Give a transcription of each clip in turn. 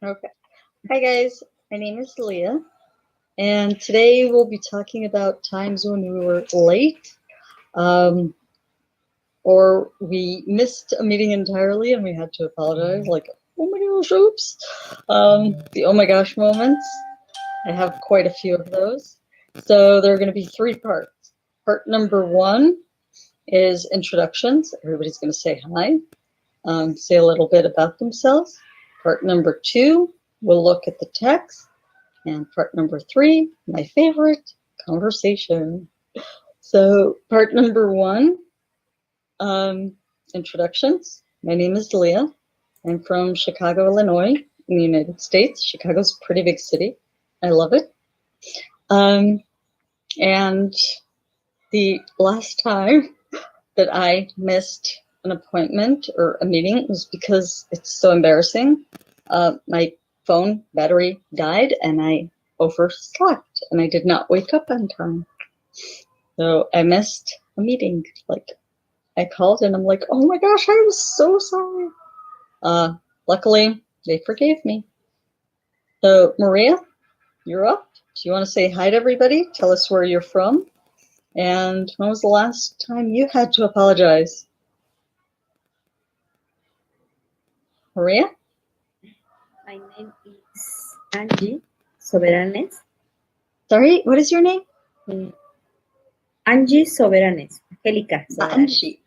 Okay. Hi guys, my name is Leah, and today we'll be talking about times when we were late, or we missed a meeting entirely and we had to apologize, like, oh my gosh, oops. The oh my gosh moments. I have quite a few of those. So there are going to be 3 parts. Part number 1 is introductions. Everybody's going to say hi, say a little bit about themselves. Part number 2, we'll look at the text. And part number 3, my favorite, conversation. So part number 1, introductions. My name is Leah. I'm from Chicago, Illinois, in the United States. Chicago's a pretty big city. I love it. And the last time that I missed an appointment or a meeting was because it's so embarrassing. My phone battery died and I overslept and I did not wake up on time. So I missed a meeting. Like, I called and I'm like, oh my gosh, I was so sorry. Luckily, they forgave me. So Maria, you're up. Do you want to say hi to everybody? Tell us where you're from. And when was the last time you had to apologize? Maria? My name is Angie Soberanes. Sorry, what is your name? Angie Soberanes. Angelica Soberanes. Angie.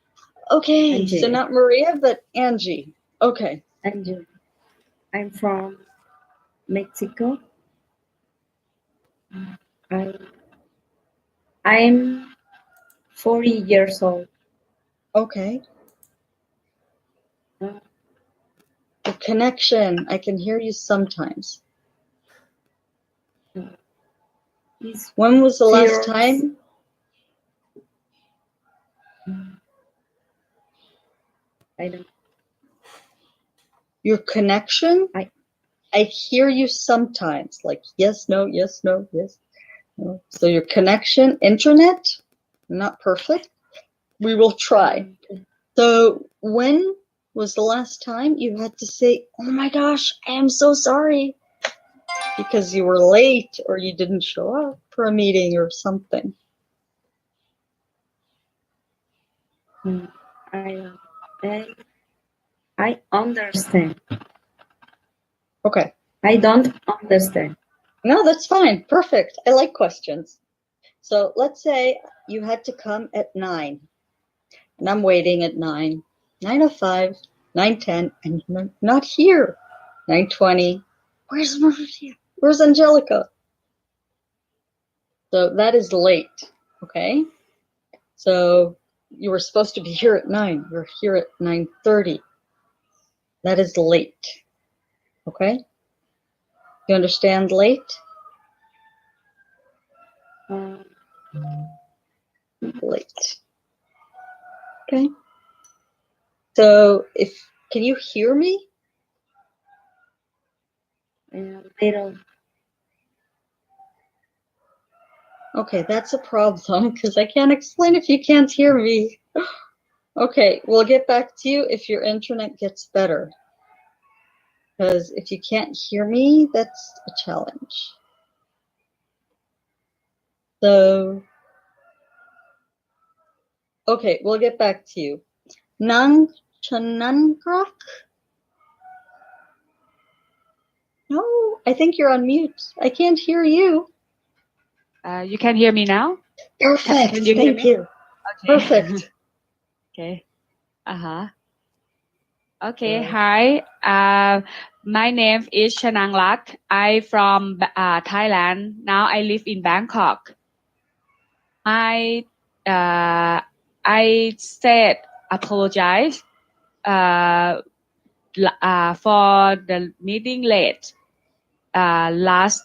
Okay, Angie. so not Maria, but Angie. Okay. Angie. I'm from Mexico. I'm 40 years old. Okay. The connection, I can hear you sometimes. When was the last time? I don't. Your connection? I hear you sometimes, like yes, no, yes, no, yes. No. So your connection, internet, not perfect. We will try. So when was the last time you had to say, oh my gosh, I am so sorry, because you were late or you didn't show up for a meeting or something? I understand. Okay. I don't understand. No, that's fine. Perfect. I like questions. So let's say you had to come at 9, and I'm waiting at 9, 9:05, 9:10, and you're not here. 9:20. Where's Maria? Where's Angelica? So that is late. Okay. So you were supposed to be here at 9. You're here at 9:30. That is late. Okay. You understand late? Late. Okay. So can you hear me? Little. Okay, that's a problem because I can't explain if you can't hear me. Okay, we'll get back to you if your internet gets better. Because if you can't hear me, that's a challenge. So, okay, we'll get back to you. Nang Chanangrak? No, I think you're on mute. I can't hear you. You can hear me now? Perfect. Can you hear me? Thank you. Okay. Perfect. Okay. Okay. Hi. My name is Chananglat. I'm from Thailand. Now I live in Bangkok. I said apologize for the meeting late last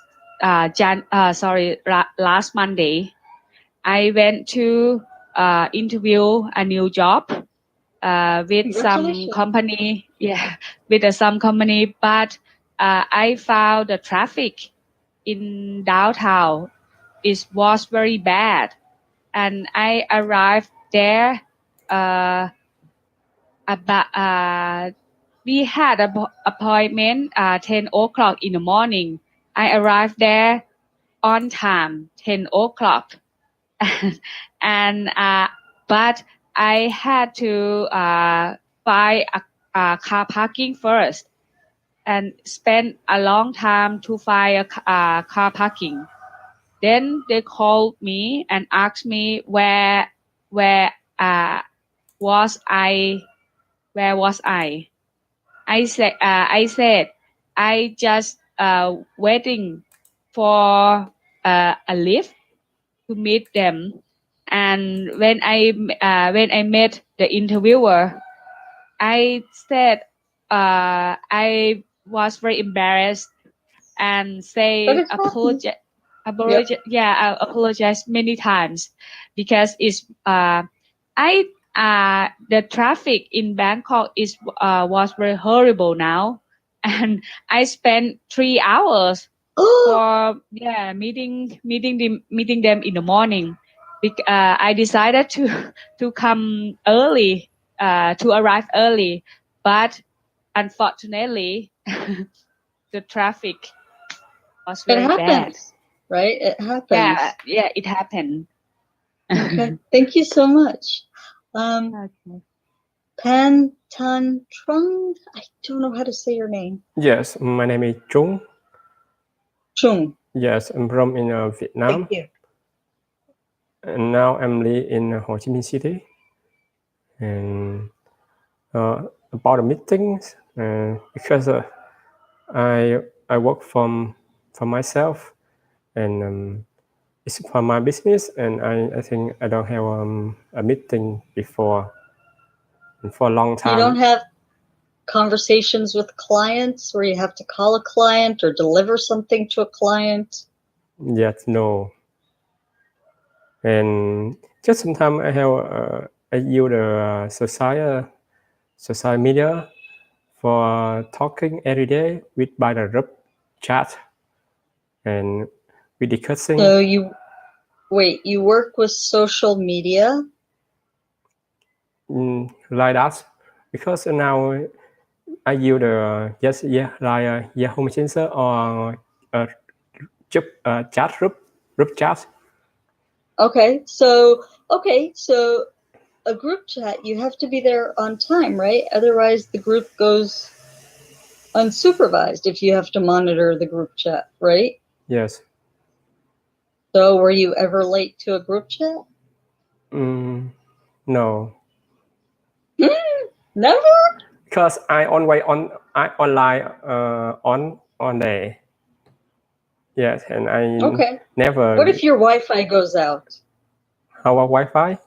Monday. I went to interview a new job with some company. Yeah, with some company, but I found the traffic in downtown was very bad, and I arrived there about we had an appointment 10 o'clock in the morning. I arrived there on time, 10 o'clock. And but I had to find a car parking first and spend a long time to find a car parking. Then they called me and asked me where was I. Where was I? I said I just waiting for a lift to meet them. And when I met the interviewer, I said I was very embarrassed and say But it happens. Yep. I apologize many times because it's I the traffic in Bangkok is was very horrible now, and I spent 3 hours for meeting them in the morning. I decided to come early, to arrive early, but unfortunately, the traffic was It very bad. happens, right? It happens. Yeah, it happened. Okay. Thank you so much. Okay. Pan Tan Trung. I don't know how to say your name. Yes, my name is Trung. Trung. Yes, I'm from in Vietnam. Thank you. And now I'm living in Ho Chi Minh City. And about the meetings, because I work for myself, and it's for my business, and I think I don't have a meeting before and for a long time. You don't have conversations with clients where you have to call a client or deliver something to a client? Yes, no. And just sometimes I use the social media for talking every day by the group chat, and we discussing. So you work with social media? Like that, because now I use the like Yahoo Messenger or chat group chat. Okay, so a group chat, you have to be there on time, right? Otherwise the group goes unsupervised if you have to monitor the group chat, right? Yes. So were you ever late to a group chat? No. Never? Because I online on day. Yes, and I never. What if your Wi-Fi goes out? Our Wi-Fi?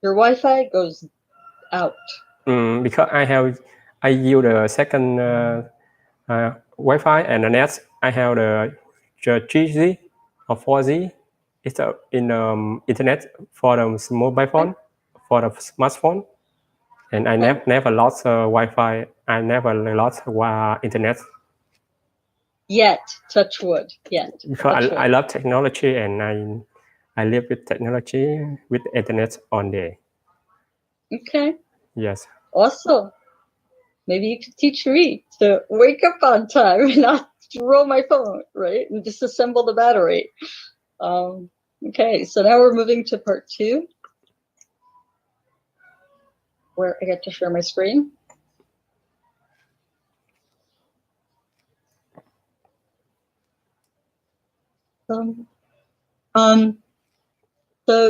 Your Wi-Fi goes out. Because I use the second Wi-Fi and the net. I have the 3G or 4G. It's in internet for the mobile phone, for the smartphone. And I never lost Wi-Fi. I never lost internet. Yet, touch wood. Yet. Because I love technology, and I live with technology, with internet all day. Okay. Yes. Awesome. Maybe you could teach me to wake up on time and not throw my phone, right? And disassemble the battery. Okay, so now we're moving to part 2, where I get to share my screen. So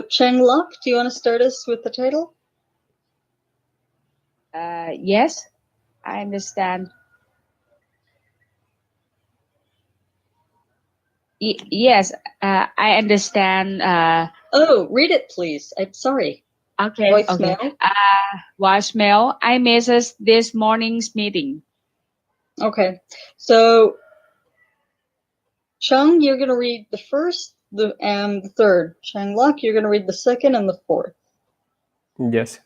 Cheng Lok, do you want to start us with the title? Yes, I understand. Yes, I understand. Read it, please. I'm sorry. Okay. Voicemail. Okay. Voicemail. I missed this morning's meeting. Okay. So, Chung, you're going to read the first and the third. Cheng Lok, you're going to read the second and the fourth. Yes.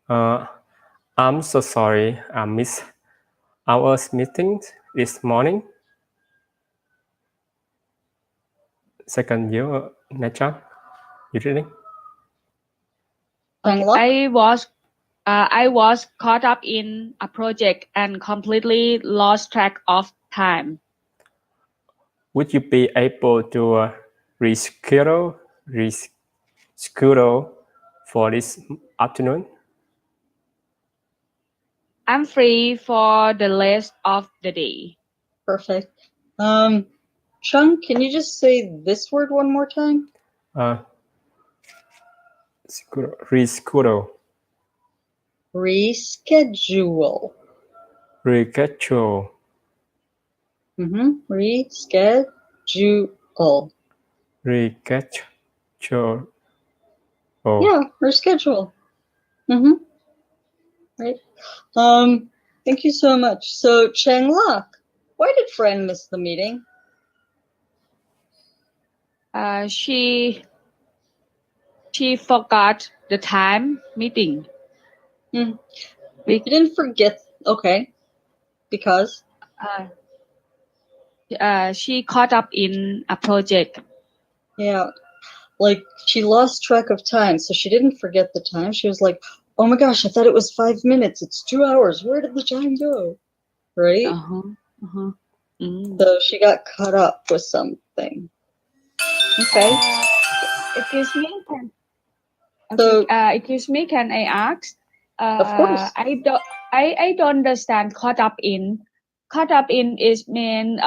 I'm so sorry I missed our meeting this morning. Second year, Nacha, you reading? Cheng Lok? I was I was caught up in a project and completely lost track of time. Would you be able to reschedule for this afternoon? I'm free for the rest of the day. Perfect. Chung, can you just say this word one more time? Reschedule. Reschedule. Reschedule. Reschedule. Reschedule. Yeah, reschedule. Right. Thank you so much. So Cheng Lok, why did Fran miss the meeting? She forgot the time meeting. You didn't forget. Okay. Because? She caught up in a project. Yeah. Like she lost track of time, so she didn't forget the time. She was like, oh my gosh, I thought it was 5 minutes. It's 2 hours. Where did the time go? Right? So she got caught up with something. Okay. Excuse me, can I ask? Of course. I don't understand caught up in. Caught up in is mean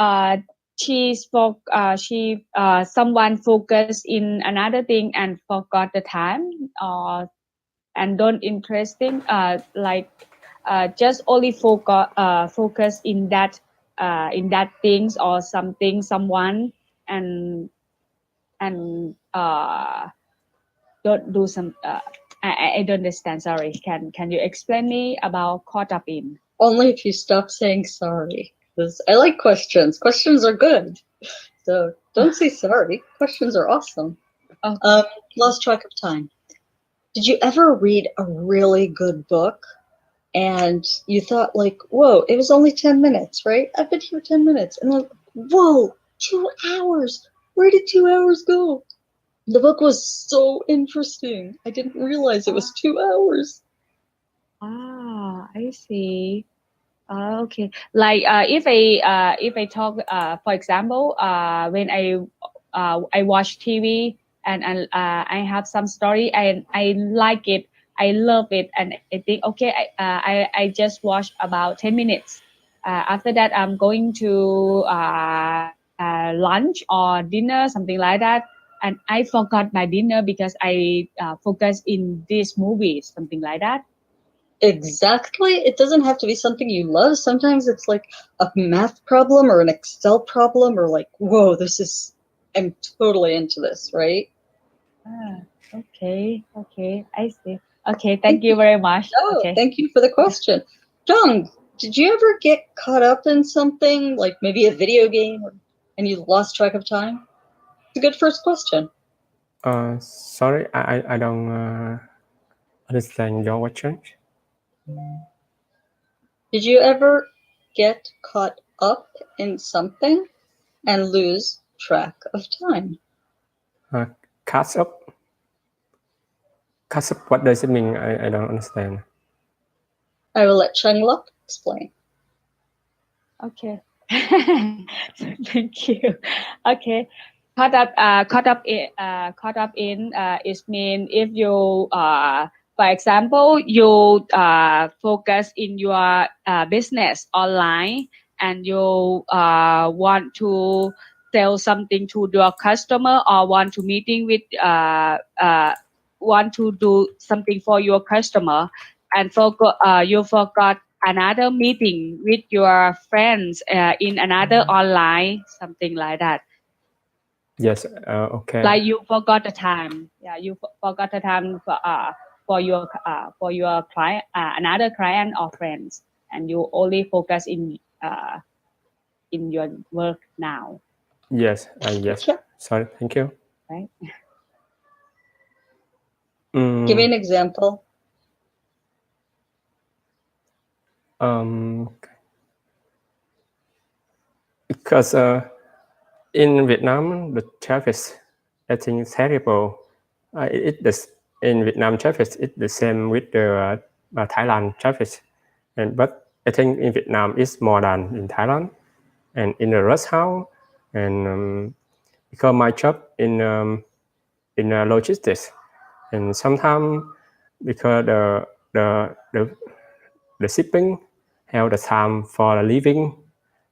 someone focused in another thing and forgot the time, and don't interesting just only focus in that things or something, someone, and don't do some I don't understand, sorry. Can you explain me about caught up in? Only if you stop saying sorry, because I like questions. Questions are good, so don't say sorry. Questions are awesome. Lost track of time. Did you ever read a really good book and you thought like, whoa, it was only 10 minutes, right? I've been here 10 minutes, and then, whoa, 2 hours. Where did 2 hours go? The book was so interesting. I didn't realize it was 2 hours. I see. Okay. Like if I talk for example, when I watch TV and I have some story and I like it, I love it, and I think okay, I just watch about 10 minutes. After that, I'm going to lunch or dinner, something like that, and I forgot my dinner because I focus in this movie, something like that. Exactly. It doesn't have to be something you love. Sometimes it's like a math problem or an Excel problem, or like, whoa, I'm totally into this, right? Okay, I see. Okay, thank you very much. Oh, okay. Thank you for the question. Jung, did you ever get caught up in something, like maybe a video game, and you lost track of time? It's a good first question. Sorry, I don't understand your question. Did you ever get caught up in something and lose track of time? Catch up. Catch up, what does it mean? I don't understand. I will let Cheng Lok explain. Okay. Thank you. Okay. Caught up in is mean if you for example you focus in your business online and you want to sell something to your customer or want to meeting with want to do something for your customer and you forgot another meeting with your friends in another online, something like that. Yes. Okay. Like you forgot the time. Yeah, you forgot the time for your client, another client or friends, and you only focus in your work now. Yes. Yes. Yeah. Sorry. Thank you. Right. Give me an example. Because in Vietnam the traffic, I think, is terrible. In Vietnam traffic is the same with the Thailand traffic, but I think in Vietnam it's more than in Thailand, and in the rush hour, and because my job in logistics, and sometimes because the shipping have the time for the living,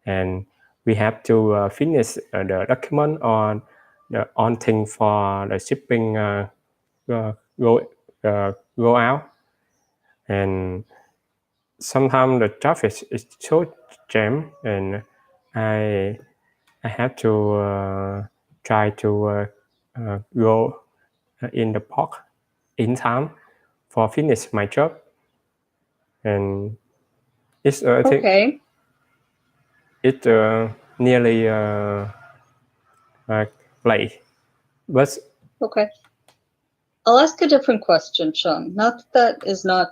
and we have to finish the document on the on thing for the shipping go out, and sometimes the traffic is so jam, and I have to try to go in the park in time for finish my job, and it's I think Okay. it's nearly late, but Okay. I'll ask a different question, Chung. Not that is not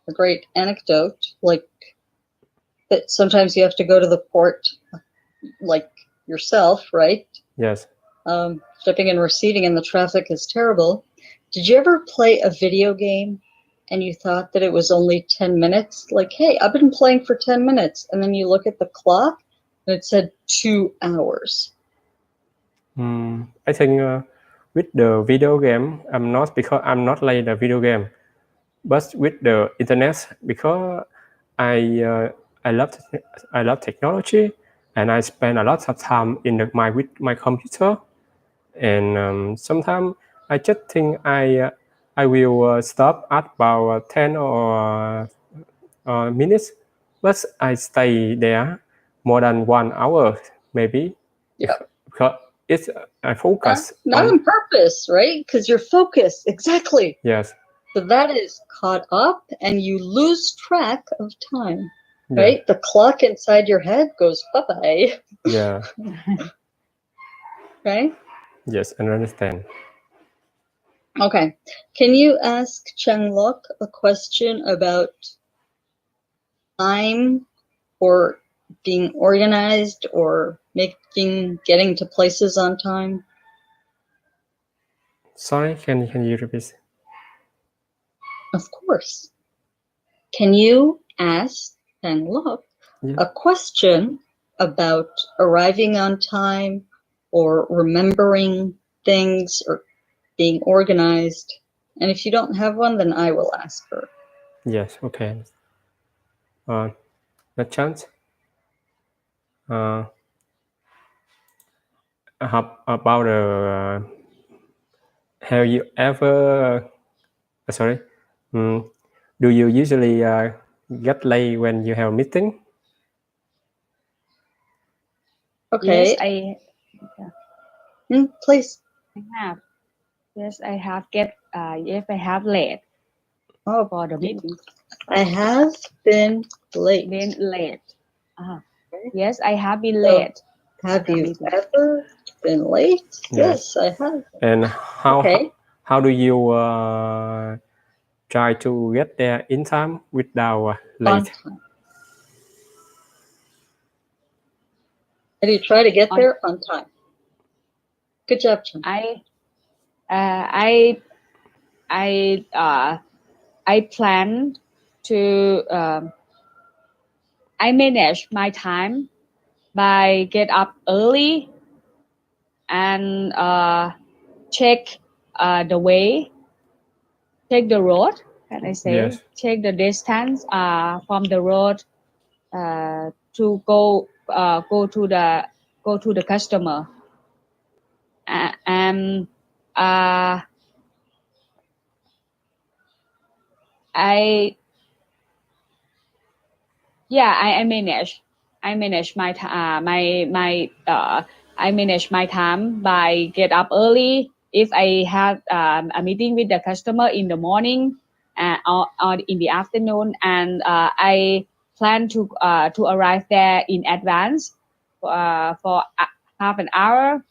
a great anecdote, like that sometimes you have to go to the port like yourself, right? yes. Shipping and receiving and the traffic is terrible. Did you ever play a video game and you thought that it was only 10 minutes? Like, hey, I've been playing for 10 minutes. And then you look at the clock and it said 2 hours. I think with the video game, because I'm not like the video game, but with the internet, because I love technology, and I spend a lot of time with my computer, and sometimes I just think I will stop at about 10 or minutes, but I stay there more than 1 hour maybe. Yeah. Because it's I focus not on purpose, right? Because you're focused. Exactly. Yes. So that is caught up and you lose track of time, right? Yeah. The clock inside your head goes bye-bye. Yeah. Right? Yes, I understand. Okay. Can you ask Chang Lok a question about time or being organized or getting to places on time? Sorry, can you repeat? Of course. Can you ask Chang Lok a question about arriving on time or remembering things or being organized? And if you don't have one, then I will ask her. Yes, okay. The chance. About the have you ever do you usually get late when you have a meeting? Okay. Yes, please. I have. Yes, I have if I have late for the meeting. I have been late. Yes, I have been late. Have you ever been late? Yes, I have. And how do you try to get there in time without late? On time. How do you try to get there on time? Good job, Chun. I plan to I manage my time by get up early and check the way, check the road. Can I say? Yes. Check the distance from the road to go to the customer. And I manage my I manage my time by get up early. If I have a meeting with the customer in the morning or in the afternoon, and I plan to arrive there in advance for half an hour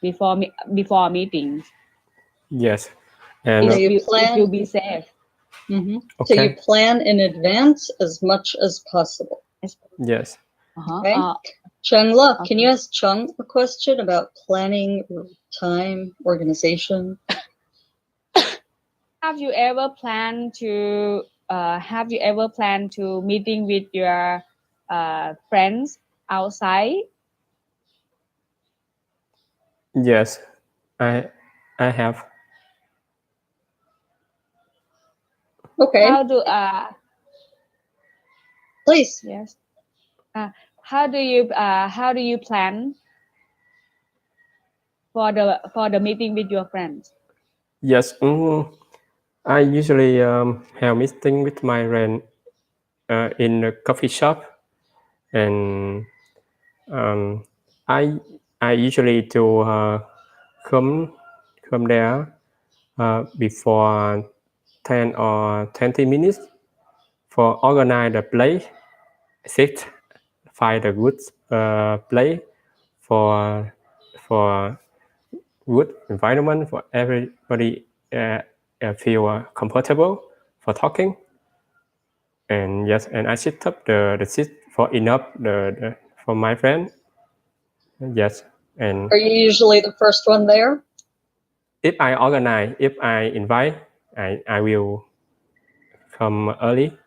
before meeting. Yes. And it will be safe. Mm-hmm. Okay. So you plan in advance as much as possible. Yes. Okay. Chung Lok, can you ask Chung a question about planning, time, organization? Have you ever planned to meeting with your friends outside? Yes, I have. Okay, How do please. yes. How do you plan for the meeting with your friends? Yes, I usually have meeting with my friend in a coffee shop, and I usually do come there before 10 or 20 minutes for organize the place, sit, find a good place for good environment for everybody feel comfortable for talking. And yes, and I set up the seat for enough the for my friend. Yes, and Are you usually the first one there? if I organize, if I invite, I will come early.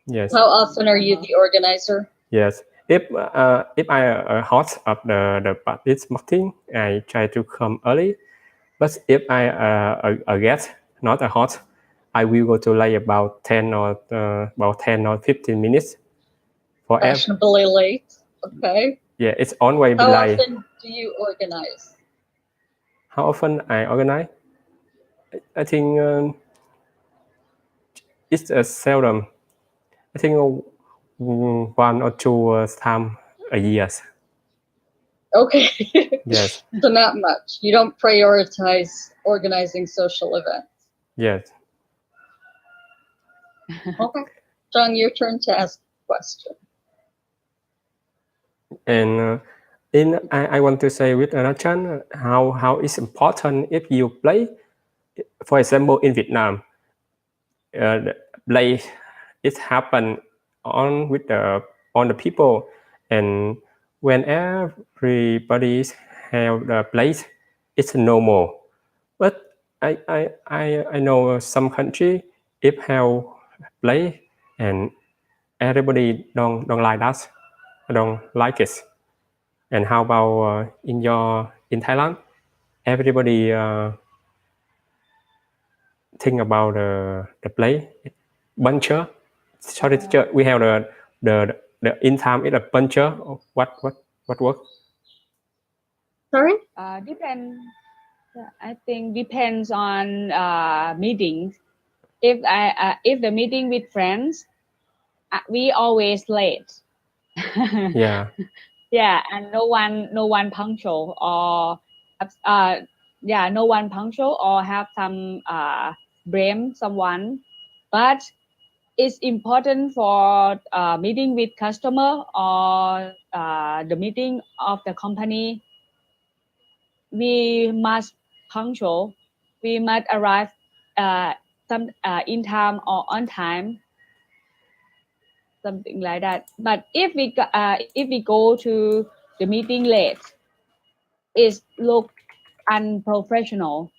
Yes. How often are you the organizer? Yes. If I host of the this meeting, I try to come early. But if I a guest, not a host, I will go to late about 10 or 15 minutes. For Fashionably late. Okay. yeah, it's always How late. often do you organize? How often I organize? I think it's seldom. I think 1 or 2 times a year. Okay. Yes. So not much. You don't prioritize organizing social events. Yes. Okay. John, your turn to ask a question. And I want to say with Anachan how it's important if you play, for example, in Vietnam, play it happen on the people, and when everybody have the place, it's normal. But I know some country if have play and everybody don't like that, don't like it. And how about in Thailand? Everybody think about the play buncher. Sorry, teacher. We have the in time is a buncher. What work? Sorry? Depend. I think depends on meetings. If the meeting with friends, we always late. Yeah. Yeah, and no one punctual or no one punctual or have some blame someone. But it's important for meeting with customer or the meeting of the company. We must punctual. We must arrive in time or on time, something like that. But if we go to the meeting late, it look unprofessional.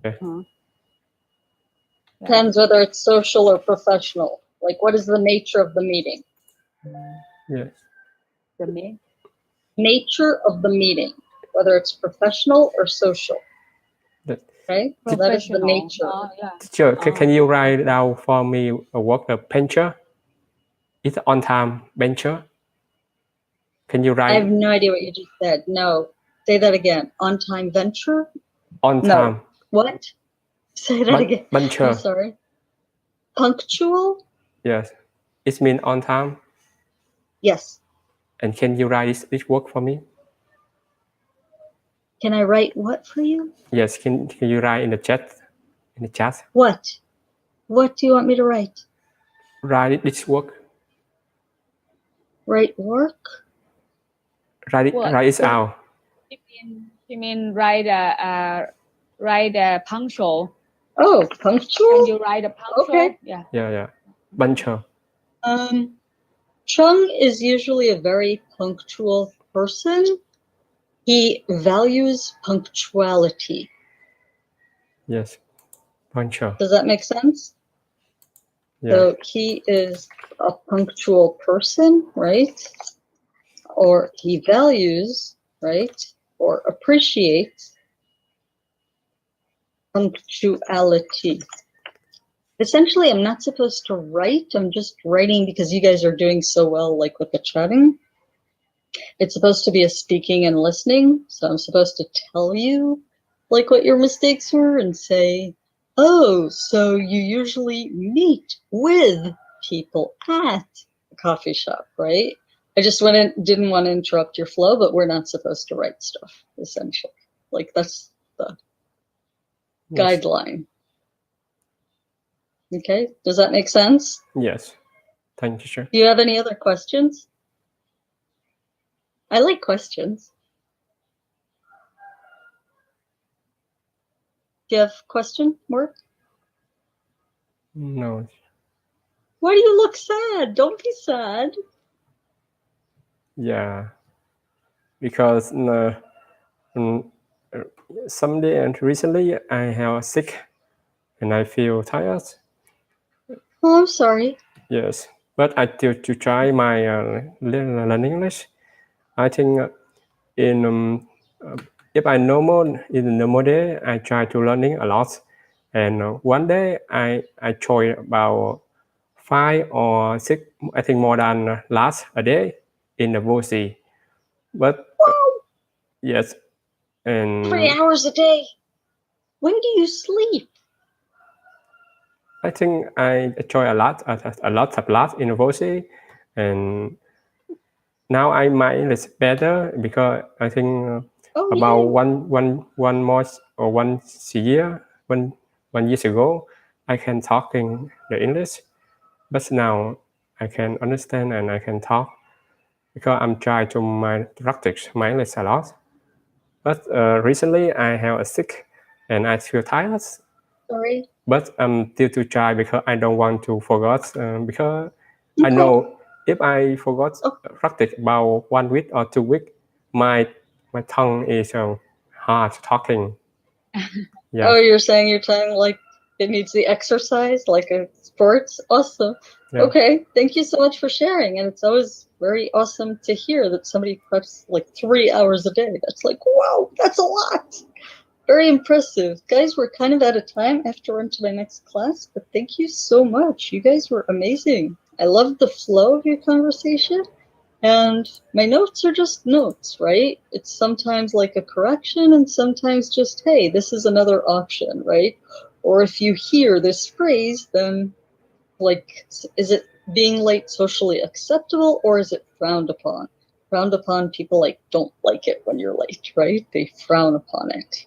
Okay. Depends whether it's social or professional. Like, what is the nature of the meeting? Yes. The Nature of the meeting, whether it's professional or social. Okay, well, that is the nature. Teacher, can you write down for me a work the bencher? It's on time bencher. Can you write? I have no idea what you just said. No, say that again. On time venture? On No. time. What? Say that again. Bencher. I'm sorry. Punctual? Yes. It means on time. Yes. And can you write this work for me? Can I write what for you? Yes. Can you write in the chat? In the chat. What? What do you want me to write? Write this work. Write work? Write it out. You mean write a punctual? Oh, punctual? Can you write a punctual? Okay. Yeah. Buncher. Chung is usually a very punctual person. He values punctuality. Yes. Punctual. Does that make sense? Yeah. So he is a punctual person, right? Or he values, right? Or appreciates punctuality. Essentially, I'm not supposed to write. I'm just writing because you guys are doing so well, like with the chatting. It's supposed to be a speaking and listening. So I'm supposed to tell you like what your mistakes were and say, oh, so you usually meet with people at a coffee shop, right? I just didn't want to interrupt your flow, but we're not supposed to write stuff, essentially. Like that's the guideline. Okay, does that make sense? Yes. Thank you, teacher. Do you have any other questions? I like questions. Do you have a question, Mark? No. Why do you look sad? Don't be sad. Yeah. Because someday and recently I have sick and I feel tired. Oh, I'm sorry. Yes, but I still to try my learn English. I think if I normal in a normal day, I try to learning a lot, and one day I try about 5 or 6. I think more than last a day in the VOC. But yes, and 3 hours a day. When do you sleep? I think I enjoy a lot in the VOC, and now I mind is better because I think about one more or once a year, one years ago, I can talk in the English, but now I can understand and I can talk because I'm trying to practice my English a lot. But recently I have a sick and I feel tired. Sorry. But I'm still to try because I don't want to forget because I know if I forgot practice about 1 week or 2 weeks, my tongue is hard talking. Yeah. Oh, you're saying your tongue like it needs the exercise, like a sports? Awesome. Yeah. Okay, thank you so much for sharing. And it's always very awesome to hear that somebody preps like 3 hours a day. That's like, wow, that's a lot. Very impressive. Guys, we're kind of out of time. I have to run to my next class, but thank you so much. You guys were amazing. I love the flow of your conversation. And my notes are just notes, right? It's sometimes like a correction and sometimes just, hey, this is another option, right? Or if you hear this phrase, then like, is it being late socially acceptable or is it frowned upon? Frowned upon, people like don't like it when you're late, right? They frown upon it.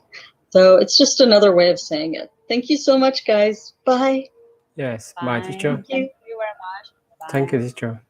So it's just another way of saying it. Thank you so much, guys. Bye. Yes. Bye, teacher. Thank you very much. Bye. Thank you, teacher.